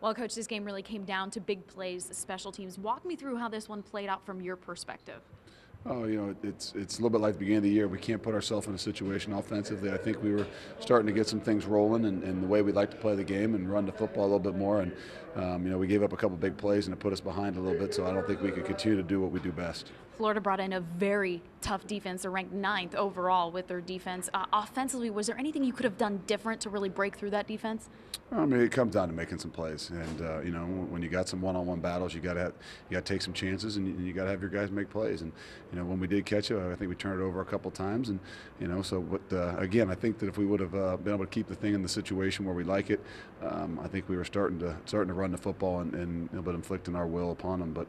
Well, Coach, this game really came down to big plays, special teams. Walk me through how this one played out from your perspective. Oh, it's a little bit like the beginning of the year. We can't put ourselves in a situation offensively. I think we were starting to get some things rolling and the way we'd like to play the game and run the football a little bit more. And, we gave up a couple big plays and it put us behind a little bit, so I don't think we could continue to do what we do best. Florida brought in a very tough defense. They're ranked 9th overall with their defense. Offensively, was there anything you could have done different to really break through that defense? I mean, it comes down to making some plays, and when you got some one-on-one battles, you got to take some chances, and you got to have your guys make plays. And when we did catch it, I think we turned it over a couple times, and again, I think that if we would have been able to keep the thing in the situation where we like it, I think we were starting to run the football and but inflicting our will upon them. But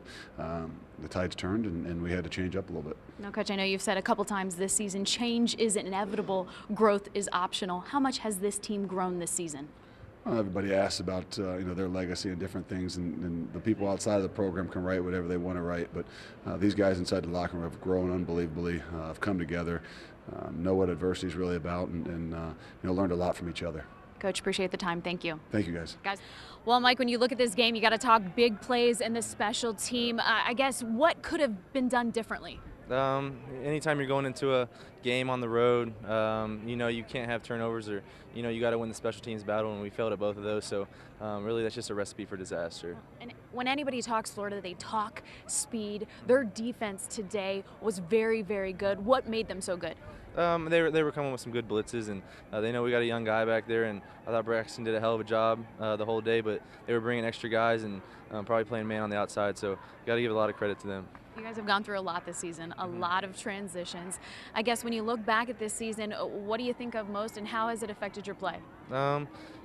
the tides turned, and we had to change up a little bit. Now, Coach, I know you've said a couple times this season, change is inevitable, growth is optional. How much has this team grown this season? Well, everybody asks about their legacy and different things, and the people outside of the program can write whatever they want to write. But these guys inside the locker room have grown unbelievably, have come together, know what adversity is really about, and learned a lot from each other. Coach, appreciate the time. Thank you. Thank you, guys. Well, Mike, when you look at this game, you got to talk big plays and the special team. I guess what could have been done differently? Anytime you're going into a game on the road, you can't have turnovers, or you got to win the special teams battle, and we failed at both of those. So really, that's just a recipe for disaster. And when anybody talks Florida, they talk speed. Their defense today was very, very good. What made them so good? They were coming with some good blitzes, and they know we got a young guy back there, and I thought Braxton did a hell of a job the whole day, but they were bringing extra guys and probably playing man on the outside, so got to give a lot of credit to them. You guys have gone through a lot this season, a lot of transitions. I guess when you look back at this season, what do you think of most, and how has it affected your play?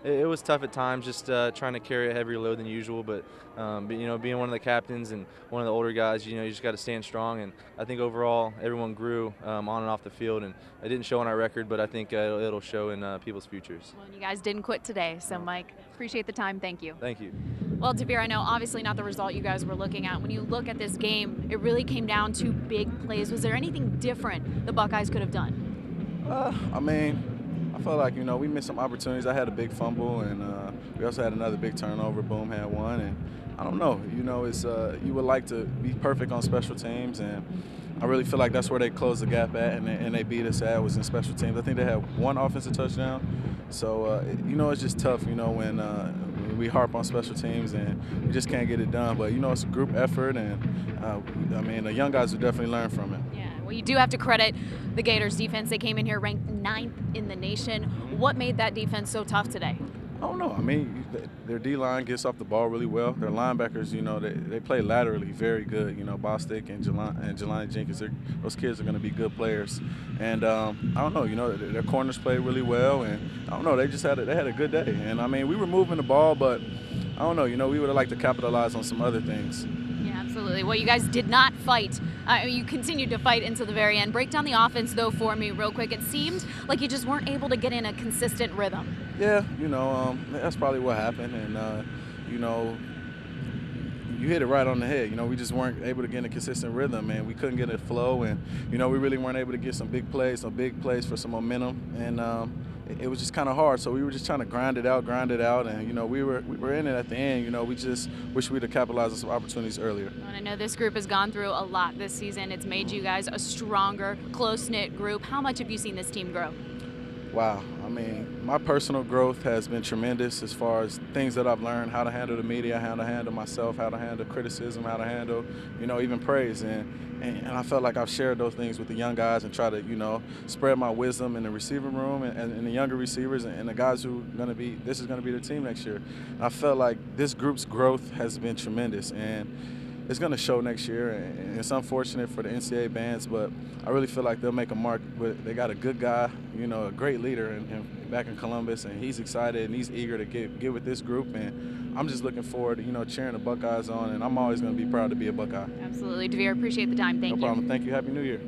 It was tough at times, just trying to carry a heavier load than usual, but being one of the captains and one of the older guys, you just got to stand strong, and I think overall everyone grew on and off the field, and it didn't show on our record, but I think it'll show in people's futures. Well, you guys didn't quit today, so Mike, appreciate the time. Thank you. Thank you. Well, DeVier, I know obviously not the result you guys were looking at. When you look at this game, it really came down to big plays. Was there anything different the Buckeyes could have done? I felt like, we missed some opportunities. I had a big fumble, and we also had another big turnover. Boom had one, and I don't know. It's you would like to be perfect on special teams, and I really feel like that's where they closed the gap at, and they beat us at was in special teams. I think they had one offensive touchdown. So, it's just tough, when we harp on special teams and we just can't get it done. But, it's a group effort, and, the young guys will definitely learn from it. Yeah, well, you do have to credit the Gators' defense. They came in here ranked 9th in the nation. What made that defense so tough today? I don't know. Their D-line gets off the ball really well. Their linebackers, they play laterally very good. Bostic and Jelani Jenkins, those kids are going to be good players. And I don't know, their corners played really well. And I don't know, they had a good day. And, we were moving the ball, but I don't know, we would have liked to capitalize on some other things. Yeah, absolutely. Well, you guys did not fight. You continued to fight until the very end. Break down the offense, though, for me real quick. It seemed like you just weren't able to get in a consistent rhythm. Yeah, that's probably what happened. And, you hit it right on the head. We just weren't able to get in a consistent rhythm, and we couldn't get a flow. And, we really weren't able to get some big plays for some momentum. And it was just kind of hard. So we were just trying to grind it out. And, we were in it at the end. We just wish we'd have capitalized on some opportunities earlier. And I know this group has gone through a lot this season. It's made you guys a stronger, close-knit group. How much have you seen this team grow? Wow. My personal growth has been tremendous as far as things that I've learned, how to handle the media, how to handle myself, how to handle criticism, how to handle, even praise. And I felt like I've shared those things with the young guys and try to, spread my wisdom in the receiver room and the younger receivers and the guys who this is going to be their team next year. And I felt like this group's growth has been tremendous. And it's going to show next year, and it's unfortunate for the NCAA bands, but I really feel like they'll make a mark. But they got a good guy, a great leader back in Columbus, and he's excited and he's eager to get with this group. And I'm just looking forward to, cheering the Buckeyes on, and I'm always going to be proud to be a Buckeye. Absolutely. DeVier, appreciate the time. Thank you. No problem. Thank you. Happy New Year.